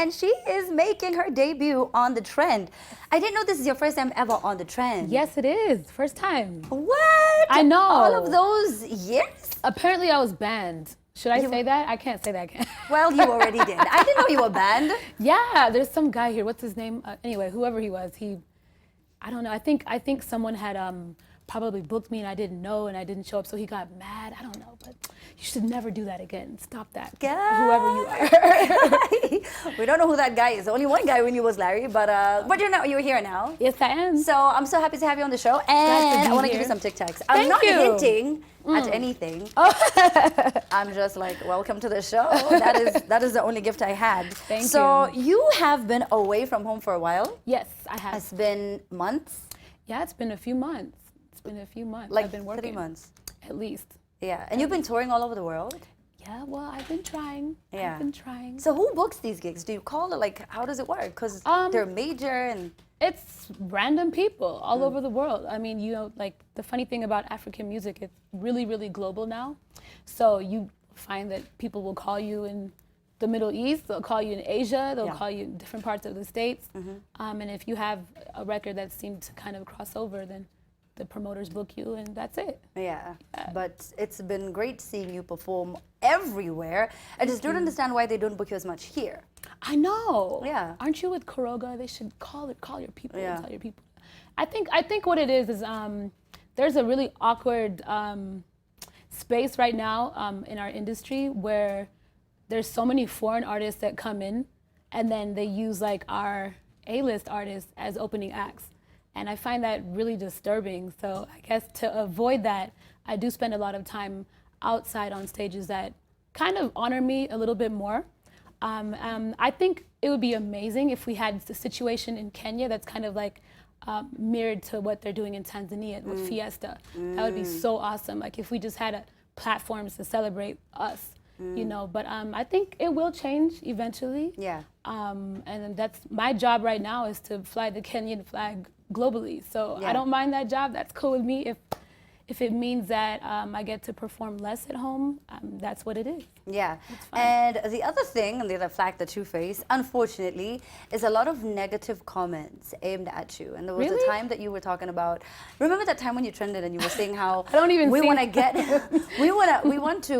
and she is making her debut on The Trend. I didn't know this is your first time ever on The Trend. Yes, it is. First time. What? I know. All of those years? Apparently I was banned. Should I say that? I can't say that again. Well, you already did. I didn't know you were banned. Yeah, there's some guy here. What's his name? Anyway, whoever he was, I don't know. I think someone had probably booked me and I didn't know and I didn't show up, so he got mad. I don't know, but you should never do that again. Stop that. Yeah. Whoever you are. We don't know who that guy is. Only one guy we knew was Larry, but you're here now. Yes, I am. So I'm so happy to have you on the show, and I want to give you some Tic Tacs. I'm not hinting at anything. I'm just like, welcome to the show. That is the only gift I had. Thank you. So you have been away from home for a while. Yes, I have. It's been months. Yeah, it's been a few months. Like I've been working. 3 months. At least. Yeah, and you've been touring all over the world? Yeah, well, I've been trying. Yeah. I've been trying. So who books these gigs? Do you call it, like, how does it work? Because they're major and... It's random people all over the world. I mean, you know, like the funny thing about African music, it's really, really global now. So you find that people will call you in the Middle East, they'll call you in Asia, they'll call you in different parts of the States. And if you have a record that seemed to kind of cross over, then the promoters book you and that's it. Yeah, but it's been great seeing you perform everywhere. I just don't understand why they don't book you as much here. I know. Yeah. Aren't you with Kuroga? They should call your people Yeah. and tell your people. I think what it is there's a really awkward space right now in our industry where there's so many foreign artists that come in and then they use like our A-list artists as opening acts. And I find that really disturbing. So I guess to avoid that, I do spend a lot of time outside on stages that kind of honor me a little bit more. I think it would be amazing if we had the situation in Kenya that's kind of like mirrored to what they're doing in Tanzania with Fiesta. That would be so awesome. Like if we just had platforms to celebrate us, you know. But I think it will change eventually. Yeah. And that's my job right now is to fly the Kenyan flag globally. So I don't mind that job. That's cool with me. If it means that I get to perform less at home, that's what it is. Yeah, and the other thing, and the other fact that you face, unfortunately, is a lot of negative comments aimed at you. And there was a time that you were talking about. Remember that time when you trended and you were saying how I don't even we see want to get, we want to.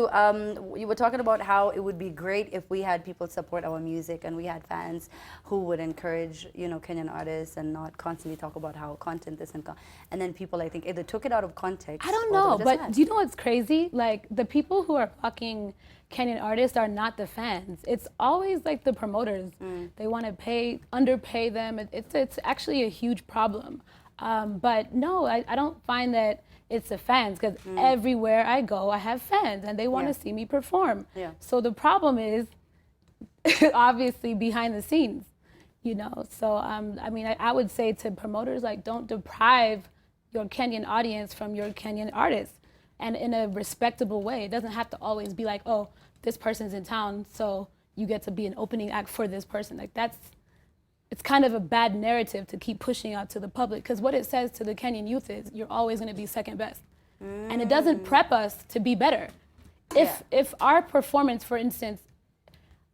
You were talking about how it would be great if we had people support our music and we had fans who would encourage, you know, Kenyan artists and not constantly talk about how content this and then people, I think, either took it out of context. I don't know, but do you know what's crazy? Like the people who are fucking Kenyan artists are not the fans. It's always like the promoters. They want to underpay them. It's actually a huge problem. But no, I don't find that it's the fans because everywhere I go, I have fans and they want to see me perform. Yeah. So the problem is obviously behind the scenes, you know. So I mean, I would say to promoters, like, don't deprive your Kenyan audience from your Kenyan artists, and in a respectable way. It doesn't have to always be like, oh, this person's in town, so you get to be an opening act for this person. Like it's kind of a bad narrative to keep pushing out to the public, because what it says to the Kenyan youth is you're always going to be second best, and it doesn't prep us to be better. If our performance, for instance,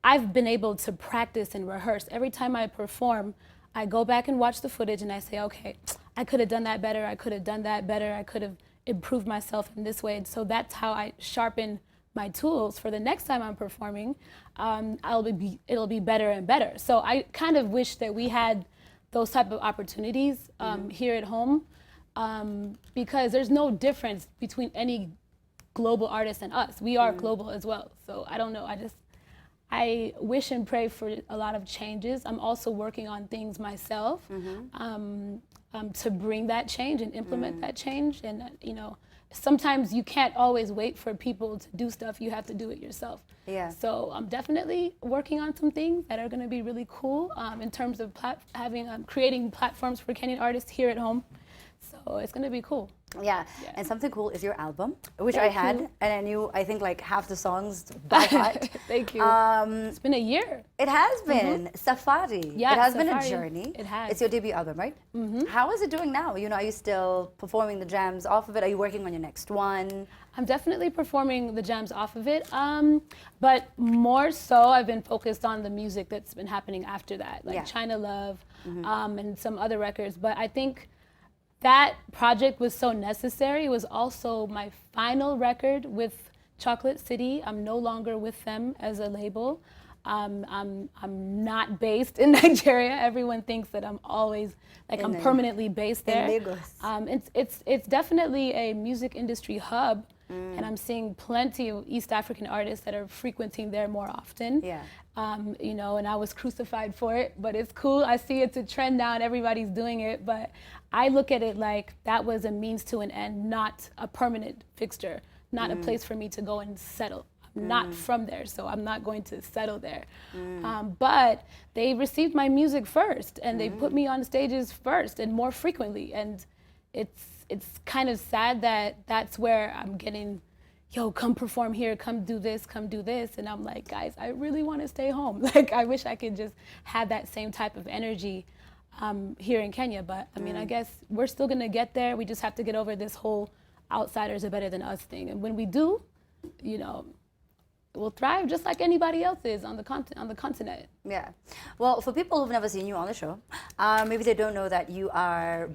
I've been able to practice and rehearse. Every time I perform, I go back and watch the footage and I say, okay, I could have done that better, I could have done that better, I could have improved myself in this way. And so that's how I sharpen my tools for the next time I'm performing. It'll be better and better. So I kind of wish that we had those type of opportunities here at home, because there's no difference between any global artist and us. We are global as well. So I don't know, I wish and pray for a lot of changes. I'm also working on things myself to bring that change and implement that change. And you know, sometimes you can't always wait for people to do stuff. You have to do it yourself. Yeah. So I'm definitely working on some things that are going to be really cool in terms of creating platforms for Kenyan artists here at home. So it's going to be cool. Yeah. Yeah. And something cool is your album, which I Thank had, you. and I knew, I think, like half the songs by heart. Thank you. It's been a year. It has been Safari. Yeah, It has been a Safari. journey. It has. It's your debut album, right? How is it doing now? You know, are you still performing the jams off of it? Are you working on your next one? I'm definitely performing the jams off of it, but more so I've been focused on the music that's been happening after that, like Yeah. China Love, and some other records. But I think that project was so necessary. It was also my final record with R.City. I'm no longer with them as a label. I'm not based in Nigeria. Everyone thinks that I'm always like I'm permanently based there. In Lagos. It's definitely a music industry hub, and I'm seeing plenty of East African artists that are frequenting there more often. Yeah. You know, and I was crucified for it, but it's cool. I see it's a trend now and everybody's doing it, but I look at it like that was a means to an end, not a permanent fixture, not a place for me to go and settle. I'm not from there, so I'm not going to settle there. But they received my music first, and they put me on stages first and more frequently, and it's kind of sad that that's where I'm getting, yo, come perform here, come do this, and I'm like, guys, I really want to stay home. Like, I wish I could just have that same type of energy here in Kenya, but I mean, I guess we're still gonna get there. We just have to get over this whole outsiders are better than us thing, and when we do, you know, we'll thrive just like anybody else is on the continent. Yeah. Well, for people who've never seen you on the show, maybe they don't know that you are,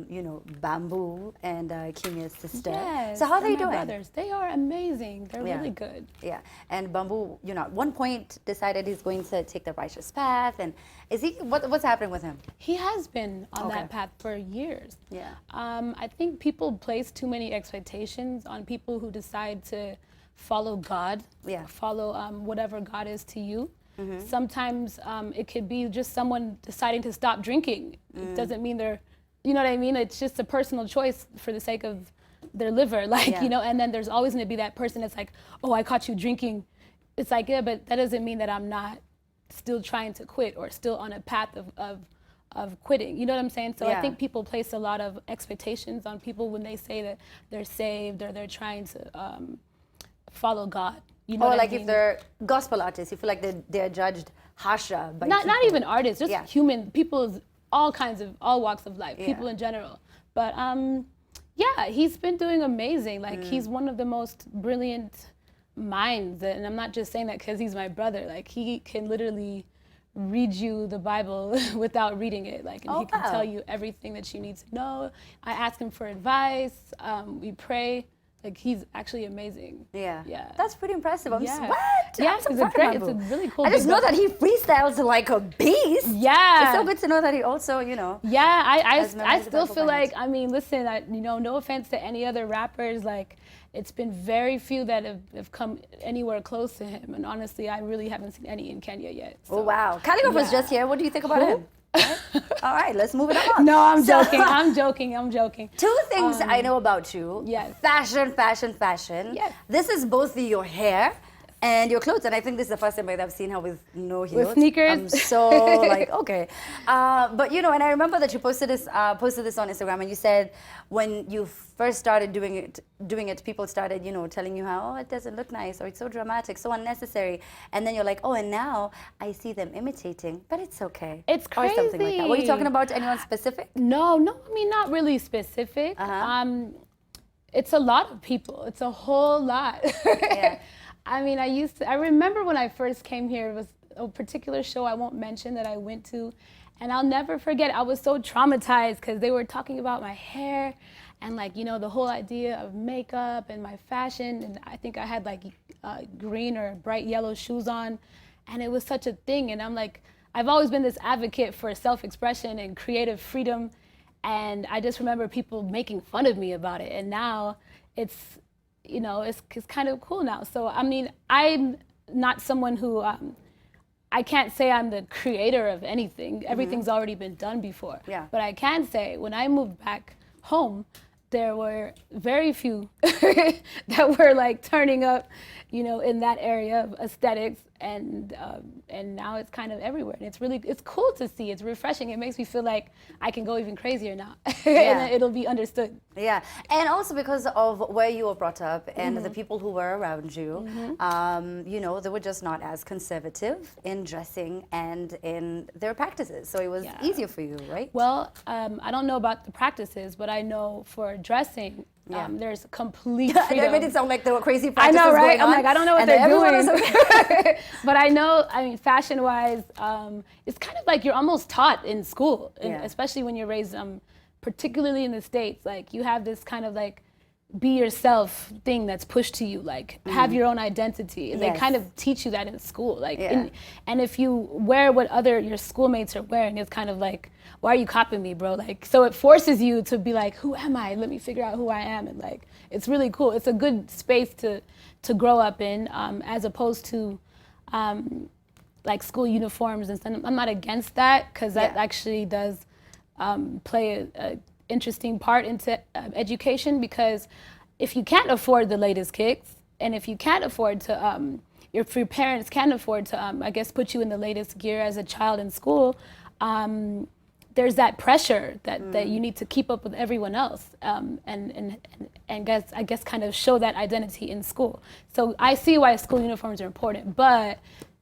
you know, Bamboo and Kenya's sister. Yes, So how are they're they my doing? brothers. They are amazing. They're Yeah. really good. Yeah. And Bamboo, you know, at one point decided he's going to take the righteous path. And is he? What's happening with him? He has been on Okay. that path for years. Yeah. I think people place too many expectations on people who decide to follow God, Yeah. follow whatever God is to you. Sometimes it could be just someone deciding to stop drinking. It doesn't mean they're, you know what I mean? It's just a personal choice for the sake of their liver, like, Yeah. you know, and then there's always gonna be that person that's like, oh, I caught you drinking. It's like, yeah, but that doesn't mean that I'm not still trying to quit or still on a path of quitting. You know what I'm saying? So Yeah. I think people place a lot of expectations on people when they say that they're saved or they're trying to follow God. You know Or what like I mean? if they're gospel artists, you feel like they're judged harsher by not people. even artists, just Yeah. human people, all walks of life, Yeah. people in general. But yeah, he's been doing amazing. Like he's one of the most brilliant minds, and I'm not just saying that because he's my brother. Like he can literally read you the Bible without reading it. Like, and Oh, he can wow. tell you everything that you need to know. I ask him for advice. We pray. Like he's actually amazing. Yeah. Yeah. That's pretty impressive. I'm Yeah. what? Yeah, I'm so it's a proud of great, it's a Bamboo. really cool. I just big know brother. that he freestyles like a beast. Yeah. It's so good to know that he also, you know. Yeah, As members I of the still Bible feel band. like, I mean, listen, you know, no offense to any other rappers, like, it's been very few that have come anywhere close to him. And honestly, I really haven't seen any in Kenya yet. Oh, so. wow. Calligraph was Yeah. just here. What do you think about Who? him? All right, let's move it on. No, I'm So- joking. I'm joking. Two things I know about you. Yes. Fashion, fashion, fashion. Yes. This is both your hair and your clothes, and I think this is the first time I've seen her with no heels. sneakers? I'm so like, okay. But you know, and I remember that you posted this on Instagram, and you said when you first started doing it, people started, you know, telling you how, oh, it doesn't look nice, or it's so dramatic, so unnecessary, and then you're like, oh, and now I see them imitating, but it's okay. It's Or something like that. Were you crazy. talking about anyone specific? No, I mean, not really specific. It's a lot of people. It's a whole lot. Yeah. I mean, I remember when I first came here, it was a particular show I won't mention that I went to, and I'll never forget, I was so traumatized because they were talking about my hair and, like, you know, the whole idea of makeup and my fashion, and I think I had like green or bright yellow shoes on, and it was such a thing, and I'm like, I've always been this advocate for self-expression and creative freedom, and I just remember people making fun of me about it, and now it's, you know, it's kind of cool now. So, I mean, I'm not someone who, I can't say I'm the creator of anything. Everything's already been done before. Yeah. But I can say when I moved back home, there were very few that were like turning up, you know, in that area of aesthetics. and now it's kind of everywhere, and it's cool to see. It's refreshing. It makes me feel like I can go even crazier now, and it'll be understood. Yeah, and also because of where you were brought up and the people who were around you, you know, they were just not as conservative in dressing and in their practices. So it was easier for you, right? Well, I don't know about the practices, but I know for dressing, there's complete freedom. They made it sound like there were crazy I practices know, right? going I'm on, like, I don't know what and they're everyone doing. was okay. But I know, I mean, fashion-wise, it's kind of like you're almost taught in school, and especially when you're raised, particularly in the States. Like, you have this kind of like be yourself thing that's pushed to you, like have your own identity, and they kind of teach you that in school. Like, and if you wear what your schoolmates are wearing, it's kind of like, why are you copying me, bro? Like, so it forces you to be like, who am I? Let me figure out who I am. And like, it's really cool. It's a good space to grow up in, as opposed to like school uniforms and stuff. I'm not against that, because that actually does play a interesting part into education, because if you can't afford the latest kicks, and if you can't afford to, if your parents can't afford to, I guess, put you in the latest gear as a child in school, there's that pressure that you need to keep up with everyone else, and I guess kind of show that identity in school. So I see why school uniforms are important, but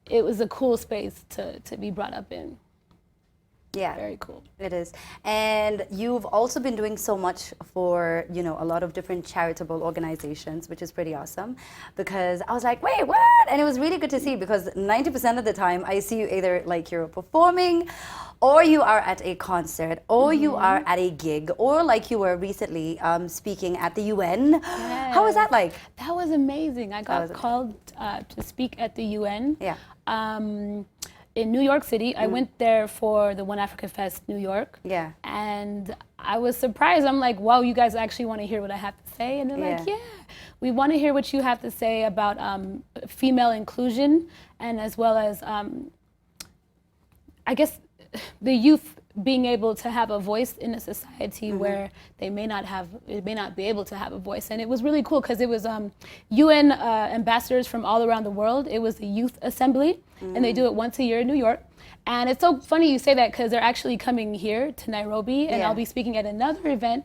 it was a cool space to be brought up in. Yeah, very cool. It is. And you've also been doing so much for, you know, a lot of different charitable organizations, which is pretty awesome, because I was like, wait, what? And it was really good to see, because 90% of the time I see you either like you're performing, or you are at a concert, or you are at a gig, or like you were recently speaking at the UN. Yes. How was that like? That was amazing. I got called to speak at the UN. Yeah. In New York City. I went there for the One Africa Fest New York. Yeah. And I was surprised. I'm like, wow, you guys actually want to hear what I have to say? And they're like, yeah, we want to hear what you have to say about female inclusion, and as well as, I guess, the youth being able to have a voice in a society where they may not be able to have a voice. And it was really cool, because it was UN ambassadors from all around the world. It was the Youth Assembly, and they do it once a year in New York. And it's so funny you say that, because they're actually coming here to Nairobi, and I'll be speaking at another event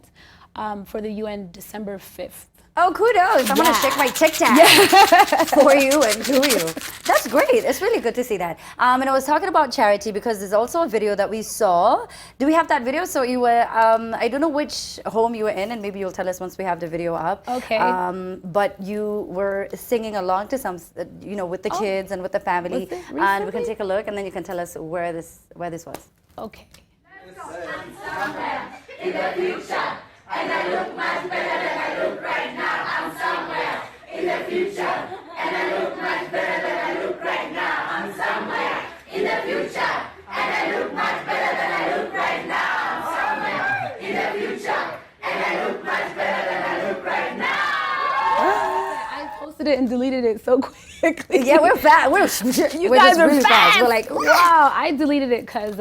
for the UN December 5th. Oh, kudos. I'm going to shake my tic tac for you and to you. That's great. It's really good to see that. And I was talking about charity, because there's also a video that we saw. Do we have that video? So you were, I don't know which home you were in, and maybe you'll tell us once we have the video up. Okay. But you were singing along to some, you know, with the kids and with the family. And we can take a look, and then you can tell us where this was. Okay. Somewhere in the future, and I look much better than I look right now. I'm somewhere in the future, and I look much better than I look right now. I'm somewhere in the future, and I look much better than I look right now. I'm somewhere in the future, and I look much better than I look right now. I posted it and deleted it so quickly. Yeah, we're fast. You guys are really fast. We're like, wow. I deleted it because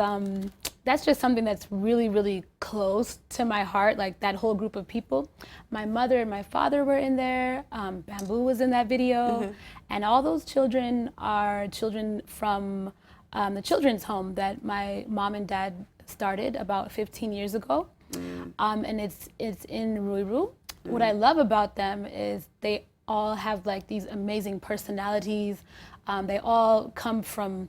that's just something that's really, really close to my heart, like that whole group of people. My mother and my father were in there. Bamboo was in that video. And all those children are children from the children's home that my mom and dad started about 15 years ago. And it's in Ruiru. What I love about them is they all have like these amazing personalities. They all come from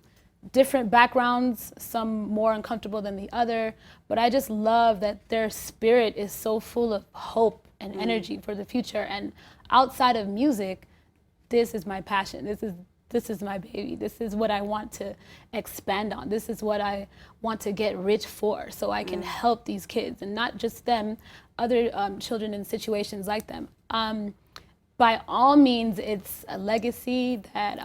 different backgrounds, some more uncomfortable than the other, but I just love that their spirit is so full of hope and energy for the future. And outside of music, this is my passion. This is my baby. This is what I want to expand on. This is what I want to get rich for, so I can help these kids, and not just them, other children in situations like them. By all means, it's a legacy that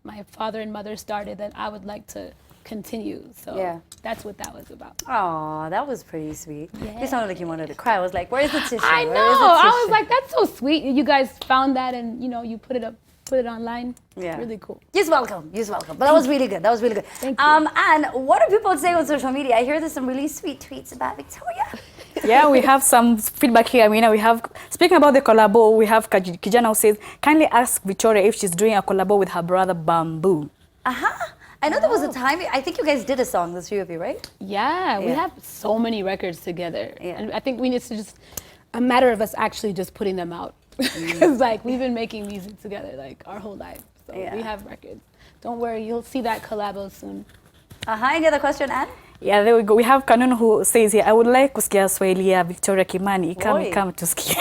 my father and mother started that I would like to continue. So that's what that was about. Oh, that was pretty sweet. Yeah. You sounded like you wanted to cry. I was like, where's the tissue? I know. I was like, that's so sweet. You guys found that, and you put it online. Yeah. It's really cool. You're welcome. You're welcome. But that was really good. That was really good. Thank you. And what do people say on social media? I hear there's some really sweet tweets about Victoria. Yeah, we have some feedback here. I mean, we have, speaking about the collabo, we have Kijana who says, kindly ask Victoria if she's doing a collabo with her brother Bamboo. I know there was a time, I think you guys did a song, the three of you, right? Yeah, we have so many records together. Yeah. And I think we need to just, a matter of us actually just putting them out. Because like we've been making music together like our whole life. So we have records. Don't worry, you'll see that collabo soon. Any other question, Anne? Yeah, there we go. We have Kanun who says here, I would like kusikia Swahili ya Victoria Kimani. Oi. Come tusikie.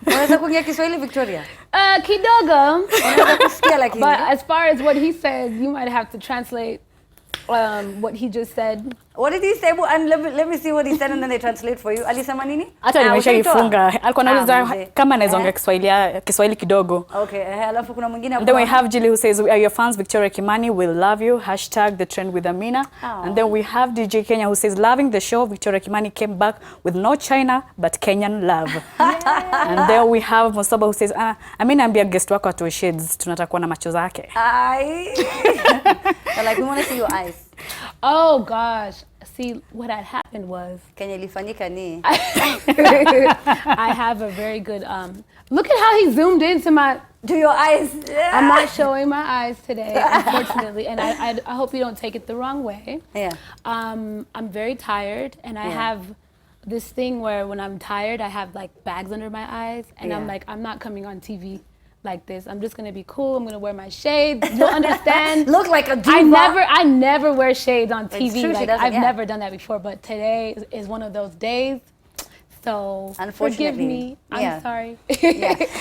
Unaweza kuongea Kiswahili, Victoria? Kidogo. Unaweza kusikia lakini. But as far as what he said, you might have to translate what he just said. What did he say? And let me see what he said and then they translate for you. Alisema nini? Hata nimeshaifunga. Alikuwa anauliza mzee. kama anaweza ongea Kiswahili kidogo. Okay, alafu kuna mwingine hapo. And then we have Jilly who says, we are your fans, Victoria Kimani, we'll love you. Hashtag the trend with Amina. And then we have DJ Kenya who says, loving the show, Victoria Kimani came back with no China, but Kenyan love. And then we have Musaba who says, Amina ambia guest wako atoe shades, tunataka kuona macho zake. Like, we want to see your eyes. Oh gosh. See, what had happened was Kenya ilifanyika ni. I have a very good look at how he zoomed into your eyes. I'm not showing my eyes today, unfortunately, and I hope you don't take it the wrong way. Yeah. I'm very tired, and I have this thing where when I'm tired, I have like bags under my eyes, and I'm like, I'm not coming on TV like this. I'm just gonna be cool. I'm gonna wear my shades. You'll understand. Look like a diva. I never wear shades on TV. It's true, like, she doesn't, I've never done that before, but today is one of those days. So forgive me. I'm sorry.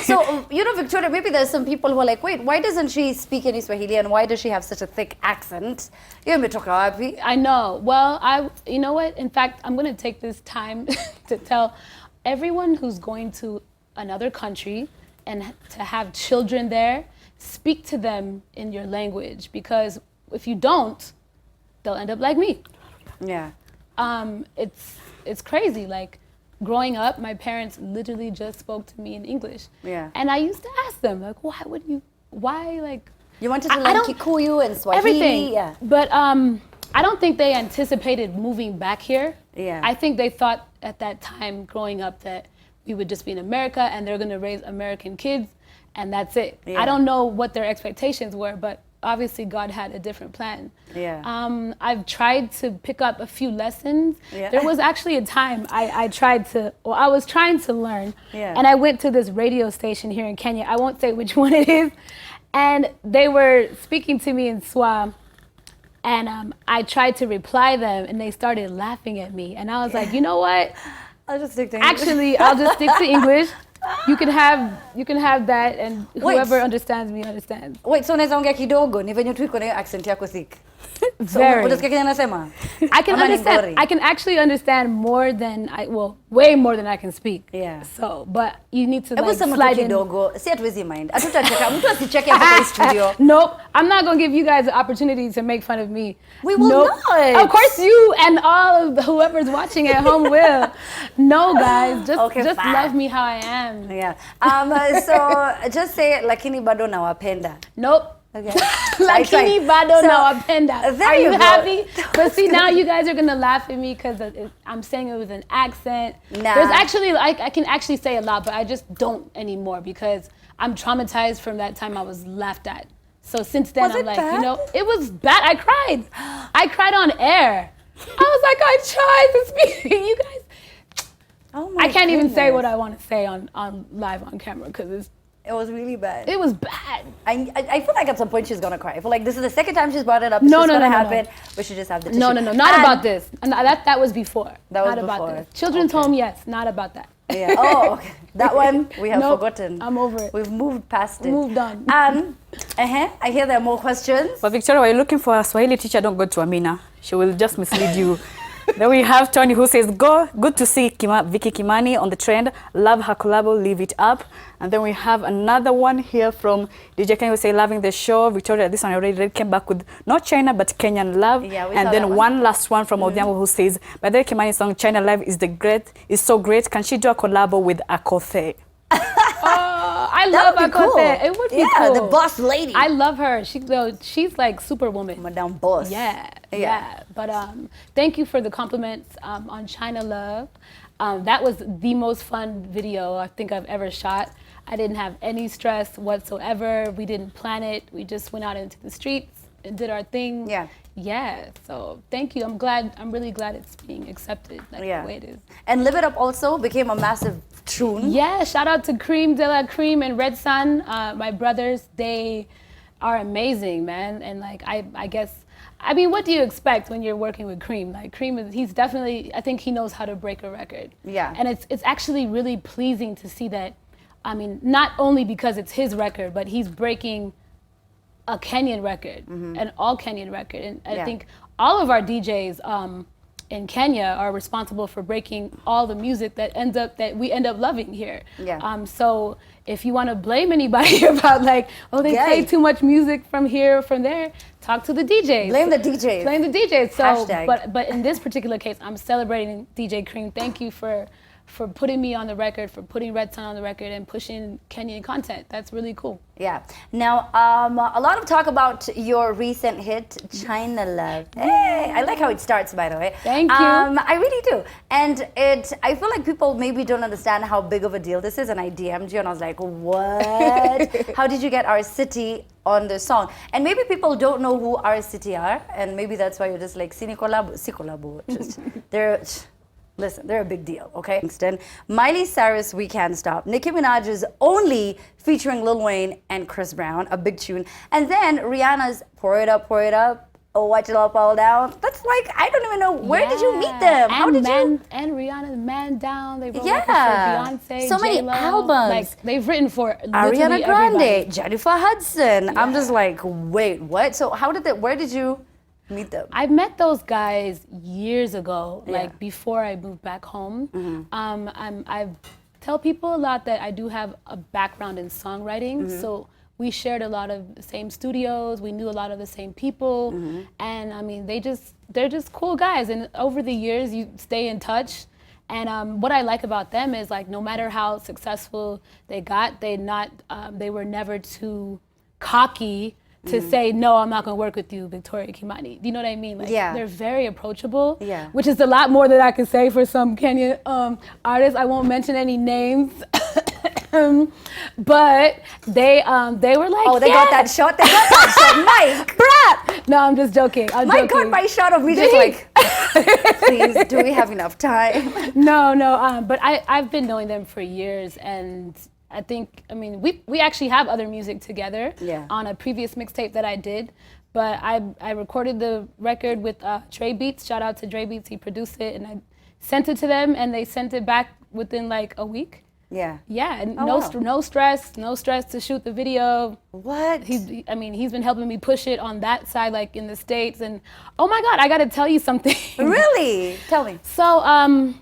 So, you know, Victoria, maybe there's some people who are like, wait, why doesn't she speak any Swahili and why does she have such a thick accent? I know. Well, you know what? In fact, I'm going to take this time to tell everyone who's going to another country and to have children there, speak to them in your language, because if you don't, they'll end up like me. Yeah. It's crazy. Like, growing up, my parents literally just spoke to me in English. Yeah. And I used to ask them, like, why, like... You wanted to learn Kikuyu and Swahili? Everything. Yeah. But I don't think they anticipated moving back here. Yeah. I think they thought at that time, growing up, that we would just be in America and they're going to raise American kids and that's it. Yeah. I don't know what their expectations were, but obviously God had a different plan. Yeah. I've tried to pick up a few lessons. Yeah. There was actually a time I was trying to learn, and I went to this radio station here in Kenya. I won't say which one it is. And they were speaking to me in Swa, and I tried to reply them and they started laughing at me. And I was like, you know what? I'll just stick to English. Actually, I'll just stick to English. You can have that, and whoever understands me understands. Wait, so unaweza ongea kidogo ni venye tu iko na accent yako thick. Very. Unasikia Kenya nasema? I can understand. I can actually understand more than way more than I can speak. Yeah. So, but you need to Hebu like sema slide in. kidogo. Si hatuwezi mind. Hatutacheka. Mtu asicheke hapo kwa studio. Nope. I'm not going to give you guys the opportunity to make fun of me. We will not. Of course you and all of whoever's watching at home will. No, guys. Just love me how I am. Yeah. So just say lakini bado nawapenda. Nope. Okay. Lakini bado nawapenda. Are you go. happy? But see, now you guys are gonna laugh at me because I'm saying it with an accent. Nah. There's actually, I can actually say a lot, but I just don't anymore because I'm traumatized from that time I was laughed at. So since then, I'm like, bad? you know, it was bad. I cried. I cried on air. I was like, I tried to speak. You guys. Oh my I can't even say goodness. what I want to say on live on camera because It was really bad. it was bad. I feel like at some point she's gonna cry. I feel like this is the second time she's brought it up. No, It's no, gonna no, no, happen. no. We should just have the tissue. No, not about this. And that was before. That was not about before. this. Children's home, yes, not about that. Yeah. Oh, okay. That one we have Nope, forgotten. I'm over it. We've moved past it. Moved on. I hear there are more questions. But Victoria, while you're looking for a Swahili teacher, don't go to Amina. She will just mislead you. Then we have Tony who says, good to see Vicky Kimani on the trend. Love her collabo, leave it up. And then we have another one here from DJ Kenya who say, loving the show. Victoria, this one I already read, came back with not China, but Kenyan love. Yeah, we and saw then that one last one from Odhiambo who says, by the way, Kimani's song China Live is so great. Can she do a collabo with Akothe? I That love would be Akote. cool. It would be Yeah, cool. the boss lady. I love her. She's like Superwoman. Madame Boss. Yeah. But thank you for the compliments on China Love. That was the most fun video I think I've ever shot. I didn't have any stress whatsoever. We didn't plan it. We just went out into the streets and did our thing. Yeah. So thank you. I'm really glad it's being accepted the way it is. And Live It Up also became a massive tune. Yeah. Shout out to Cream de la Cream and Red Sun, my brothers. They are amazing, man. And like I guess. I mean, what do you expect when you're working with Cream? Like Cream he's definitely, I think he knows how to break a record. Yeah. And it's actually really pleasing to see that. I mean, not only because it's his record, but he's breaking a Kenyan record, an all Kenyan record. And I think all of our DJs in Kenya are responsible for breaking all the music that we end up loving here. So if you want to blame anybody about like, oh, they play too much music from here or from there, talk to the DJs. Blame the DJs. Blame the DJs. So, Hashtag. but in this particular case, I'm celebrating DJ Cream. Thank you for putting me on the record, for putting Red Sun on the record and pushing Kenyan content. That's really cool. Yeah. Now, a lot of talk about your recent hit, China Love. Hey, I like how it starts, by the way. Thank you. I really do. And I feel like people maybe don't understand how big of a deal this is. And I DM'd you and I was like, what? How did you get R.City on the song? And maybe people don't know who R.City are. And maybe that's why you're just like, si collabo. Just, listen, they're a big deal, okay? Kingston, Miley Cyrus, We Can't Stop. Nicki Minaj's Only, featuring Lil Wayne and Chris Brown, a big tune. And then Rihanna's Pour It Up, Oh, Watch It All Fall Down. That's like, I don't even know, where did you meet them? How did you? And Rihanna's Man Down, they wrote records for Beyonce, so many J-Lo. albums. Like, they've written for Ariana Grande, everybody. Jennifer Hudson. I'm just like, wait, what? So where did you meet them? I met those guys years ago, like before I moved back home. I tell people a lot that I do have a background in songwriting, so we shared a lot of the same studios, we knew a lot of the same people, and I mean, they're just cool guys, and over the years you stay in touch. And what I like about them is like no matter how successful they got, they were never too cocky to say, no, I'm not going to work with you, Victoria Kimani. Do you know what I mean? Like, they're very approachable, which is a lot more than I can say for some Kenyan artists. I won't mention any names. But they were like, oh, they got that shot? They got that shot. Mike! Brap! No, I'm just joking. Mike got my shot of me just like, please, do we have enough time? No. But I've been knowing them for years, and I think, I mean, we actually have other music together on a previous mixtape that I did, but I recorded the record with Dre Beats. Shout out to Dre Beats, he produced it, and I sent it to them, and they sent it back within like a week. Yeah, and no stress to shoot the video. What? He's been helping me push it on that side, like in the States, and oh my God, I gotta tell you something. Really? Tell me. So,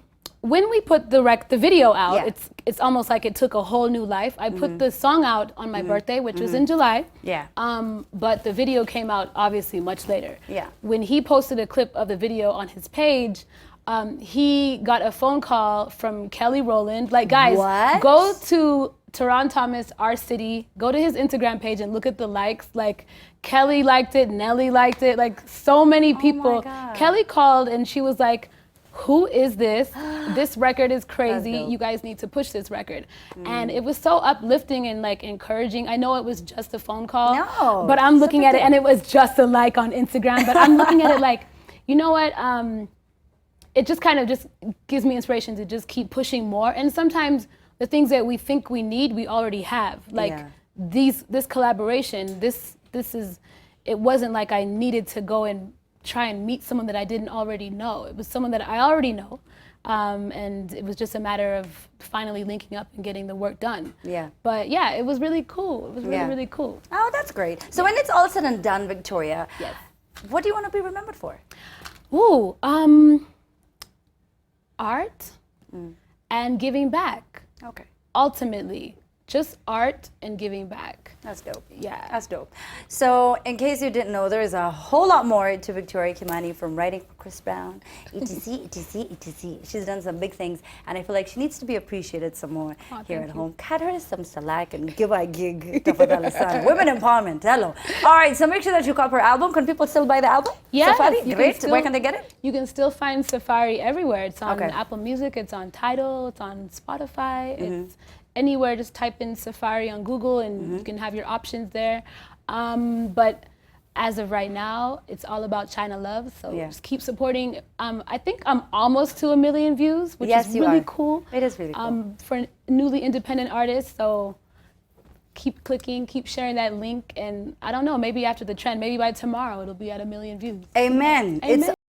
when we put the video out, it's almost like it took a whole new life. I put the song out on my birthday, which was in July. Yeah. But the video came out obviously much later. Yeah. When he posted a clip of the video on his page, he got a phone call from Kelly Rowland. Like, guys, go to Teron Thomas, R.City, go to his Instagram page and look at the likes. Like, Kelly liked it, Nelly liked it, like so many people. Oh my God. Kelly called and she was like, who is this? This record is crazy. You guys need to push this record. And it was so uplifting and like encouraging. I know it was just a phone call, but I'm looking at it and it was just a like on Instagram, but I'm looking at it like, you know what? It just kind of just gives me inspiration to just keep pushing more. And sometimes the things that we think we need, we already have. Like this collaboration, this is, it wasn't like I needed to go and try and meet someone that I didn't already know. It was someone that I already know. And it was just a matter of finally linking up and getting the work done. Yeah. But yeah, it was really cool. It was really, really cool. Oh, that's great. So when it's all said and done, Victoria, what do you want to be remembered for? Ooh, art and giving back. Okay. Ultimately, just art and giving back. That's dope. Yeah. That's dope. So, in case you didn't know, there is a whole lot more to Victoria Kimani, from writing for Chris Brown, etc., etc., etc. She's done some big things, and I feel like she needs to be appreciated some more here at home. Cut her some slack and give her a gig. Women empowerment. Hello. All right, so make sure that you cop her album. Can people still buy the album? Yes, Safari? you Great. can Where can they get it? You can still find Safari everywhere. It's on Okay. Apple Music, it's on Tidal, it's on Spotify, it's anywhere. Just type in Safari on Google and you can have your options there. But as of right now, it's all about China love. So Yeah. just keep supporting. I think I'm almost to 1 million views, which Yes, is you really are. cool. It is really cool. For newly independent artists. So keep clicking, keep sharing that link. And I don't know, maybe after the trend, maybe by tomorrow, it'll be at 1 million views. Amen. Amen. It's